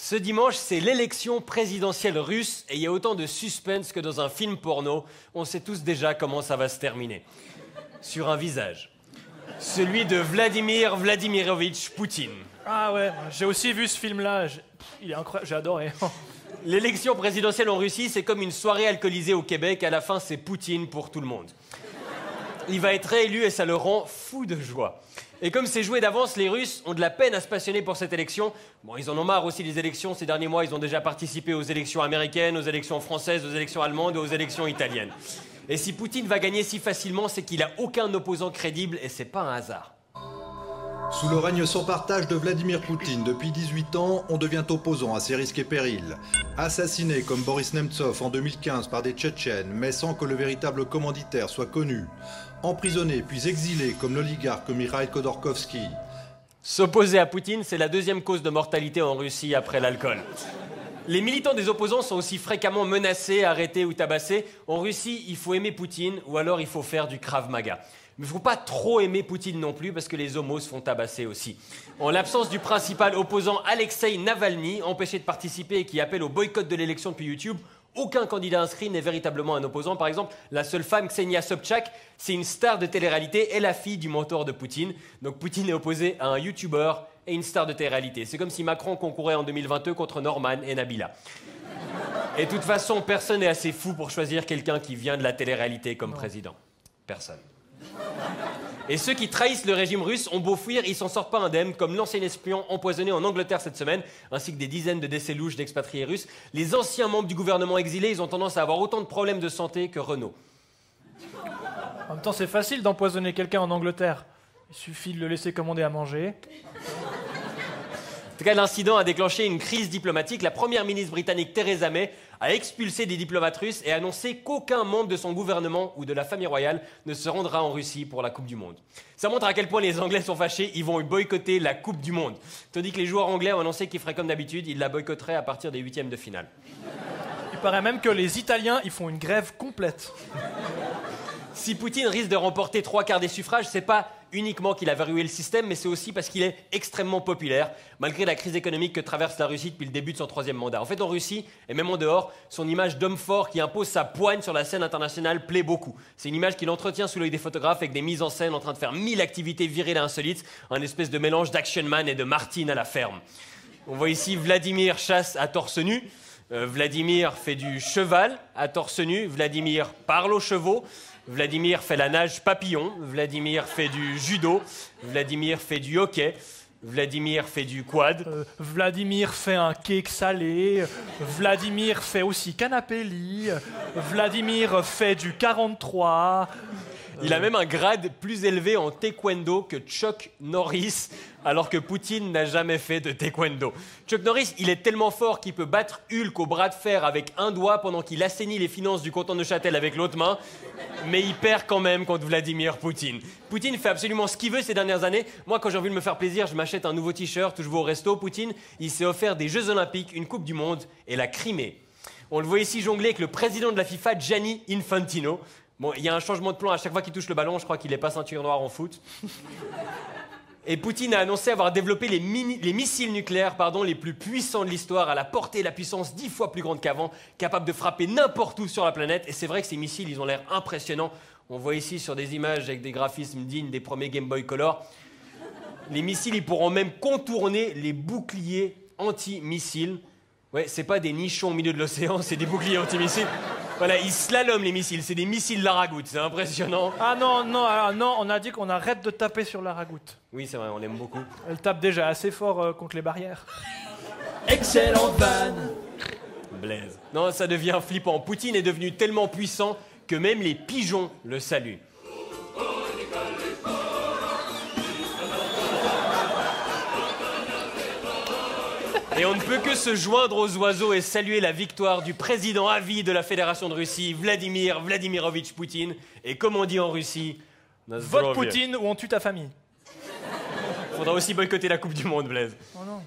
Ce dimanche, c'est l'élection présidentielle russe et il y a autant de suspense que dans un film porno. On sait tous déjà comment ça va se terminer. Sur un visage. Celui de Vladimir Vladimirovitch Poutine. Ah ouais, j'ai aussi vu ce film-là. Il est incroyable, j'ai adoré. L'élection présidentielle en Russie, c'est comme une soirée alcoolisée au Québec. À la fin, c'est Poutine pour tout le monde. Il va être réélu et ça le rend fou de joie. Et comme c'est joué d'avance, les Russes ont de la peine à se passionner pour cette élection. Bon, ils en ont marre aussi des élections. Ces derniers mois, ils ont déjà participé aux élections américaines, aux élections françaises, aux élections allemandes et aux élections italiennes. Et si Poutine va gagner si facilement, c'est qu'il n'a aucun opposant crédible et c'est pas un hasard. Sous le règne sans partage de Vladimir Poutine, depuis 18 ans, on devient opposant à ses risques et périls. Assassiné comme Boris Nemtsov en 2015 par des Tchétchènes, mais sans que le véritable commanditaire soit connu. Emprisonné puis exilé comme l'oligarque Mikhail Khodorkovsky. S'opposer à Poutine, c'est la deuxième cause de mortalité en Russie après l'alcool. Les militants des opposants sont aussi fréquemment menacés, arrêtés ou tabassés. En Russie, il faut aimer Poutine ou alors il faut faire du Krav Maga. Mais il ne faut pas trop aimer Poutine non plus parce que les homos se font tabasser aussi. En l'absence du principal opposant Alexei Navalny, empêché de participer et qui appelle au boycott de l'élection depuis YouTube, aucun candidat inscrit n'est véritablement un opposant. Par exemple, la seule femme, Ksenia Sobchak, c'est une star de télé-réalité et la fille du mentor de Poutine. Donc Poutine est opposé à un YouTuber et une star de télé-réalité. C'est comme si Macron concourait en 2022 contre Norman et Nabila. Et de toute façon, personne n'est assez fou pour choisir quelqu'un qui vient de la télé-réalité comme président. Personne. Et ceux qui trahissent le régime russe ont beau fuir, ils s'en sortent pas indemnes, comme l'ancien espion empoisonné en Angleterre cette semaine, ainsi que des dizaines de décès louches d'expatriés russes. Les anciens membres du gouvernement exilés, ils ont tendance à avoir autant de problèmes de santé que Renault. En même temps, c'est facile d'empoisonner quelqu'un en Angleterre. Il suffit de le laisser commander à manger. En tout cas, l'incident a déclenché une crise diplomatique. La première ministre britannique Theresa May a expulsé des diplomates russes et annoncé qu'aucun membre de son gouvernement ou de la famille royale ne se rendra en Russie pour la Coupe du Monde. Ça montre à quel point les Anglais sont fâchés, ils vont boycotter la Coupe du Monde. Tandis que les joueurs anglais ont annoncé qu'ils feraient comme d'habitude, ils la boycotteraient à partir des huitièmes de finale. Il paraît même que les Italiens, ils font une grève complète. Si Poutine risque de remporter 3/4 des suffrages, c'est pas uniquement qu'il a verrouillé le système, mais c'est aussi parce qu'il est extrêmement populaire, malgré la crise économique que traverse la Russie depuis le début de son 3e mandat. En fait, en Russie, et même en dehors, son image d'homme fort qui impose sa poigne sur la scène internationale plaît beaucoup. C'est une image qu'il entretient sous l'œil des photographes avec des mises en scène en train de faire 1000 activités viriles et insolites, un espèce de mélange d'Action Man et de Martine à la ferme. On voit ici Vladimir chasse à torse nu, Vladimir fait du cheval à torse nu, Vladimir parle aux chevaux, Vladimir fait la nage papillon, Vladimir fait du judo, Vladimir fait du hockey, Vladimir fait du quad. Vladimir fait un cake salé, Vladimir fait aussi canapé-lit, Vladimir fait du 43. Il a même un grade plus élevé en taekwondo que Chuck Norris, alors que Poutine n'a jamais fait de taekwondo. Chuck Norris, il est tellement fort qu'il peut battre Hulk au bras de fer avec un doigt pendant qu'il assainit les finances du canton de Neuchâtel avec l'autre main, mais il perd quand même contre Vladimir Poutine. Poutine fait absolument ce qu'il veut ces dernières années. Moi, quand j'ai envie de me faire plaisir, je m'achète un nouveau t-shirt ou je vais au resto. Poutine, il s'est offert des Jeux Olympiques, une Coupe du Monde et la Crimée. On le voit ici jongler avec le président de la FIFA, Gianni Infantino. Bon, il y a un changement de plan à chaque fois qu'il touche le ballon, je crois qu'il n'est pas ceinture noire en foot. Et Poutine a annoncé avoir développé les missiles nucléaires les plus puissants de l'histoire, à la portée et la puissance 10 fois plus grande qu'avant, capables de frapper n'importe où sur la planète. Et c'est vrai que ces missiles, ils ont l'air impressionnants. On voit ici sur des images avec des graphismes dignes des premiers Game Boy Color. Les missiles, ils pourront même contourner les boucliers anti-missiles. Ouais, c'est pas des nichons au milieu de l'océan, c'est des boucliers anti-missiles. Voilà, ils slaloment les missiles, c'est des missiles Laragoute, c'est impressionnant. Ah non, on a dit qu'on arrête de taper sur la Laragoute. Oui, c'est vrai, on l'aime beaucoup. Elle tape déjà assez fort contre les barrières. Excellente vanne. Blaise. Non, ça devient flippant. Poutine est devenu tellement puissant que même les pigeons le saluent. Et on ne peut que se joindre aux oiseaux et saluer la victoire du président à vie de la Fédération de Russie, Vladimir Vladimirovitch Poutine. Et comme on dit en Russie, vote Poutine ou on tue ta famille. Faudra aussi boycotter la Coupe du Monde, Blaise. Oh non.